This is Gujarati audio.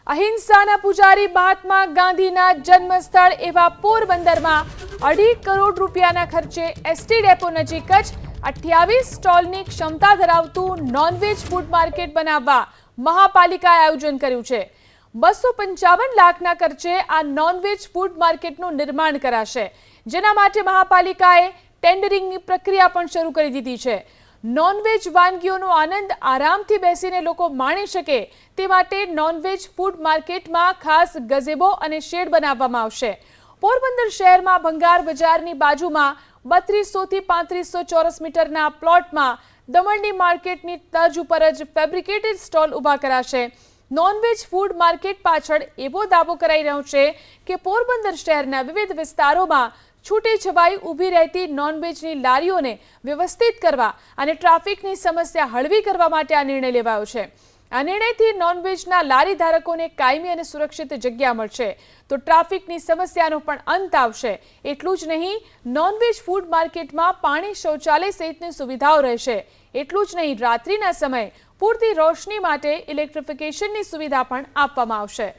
અહિંસાના પૂજારી મહાત્મા ગાંધીના જન્મસ્થળ એવા પોરબંદરમાં 2.5 કરોડ રૂપિયાના ખર્ચે એસટી ડેપો નજીક જ 28 સ્ટોલની ક્ષમતા ધરાવતું નોનવેજ ફૂડ માર્કેટ બનાવવા મહાપાલિકાએ આયોજન કર્યું છે। 255 લાખના ખર્ચે આ નોનવેજ ફૂડ માર્કેટનું નિર્માણ કરાશે, જેના માટે મહાપાલિકાએ ટેન્ડરિંગની પ્રક્રિયા પણ શરૂ કરી દીધી છે। નોનવેજ વાનગીઓનો આનંદ આરામથી બેસીને લોકો માણી શકે તે માટે નોનવેજ ફૂડ માર્કેટમાં ખાસ ગઝેબો અને શેડ બનાવવામાં આવશે। પોરબંદર શહેરમાં ભંગાર બજારની બાજુમાં 3200 થી 3500 ચોરસ મીટરના પ્લોટમાં દમણની માર્કેટની તર્જ ઉપર જ ફેબ્રિકેટેડ સ્ટોલ ઊભા કરાશે। નોનવેજ ફૂડ માર્કેટ પાછળ એવો દાવો કરાઈ રહ્યો છે કે પોરબંદર શહેરના વિવિધ વિસ્તારોમાં છૂટી છવાઈ ઊભી રહેતી નોનવેજની લારીઓને વ્યવસ્થિત કરવા અને ટ્રાફિકની સમસ્યા હળવી કરવા માટે આ નિર્ણય લેવાયો છે। આ નિર્ણયથી નોનવેજના લારી ધારકોને કાયમી અને સુરક્ષિત જગ્યા મળશે, તો ટ્રાફિકની સમસ્યાનો પણ અંત આવશે। એટલું જ નહીં, નોનવેજ ફૂડ માર્કેટમાં પાણી, શૌચાલય સહિતની સુવિધાઓ રહેશે। એટલું જ નહીં, રાત્રિના સમયે પૂરતી રોશની માટે ઇલેક્ટ્રિફિકેશનની સુવિધા પણ આપવામાં આવશે।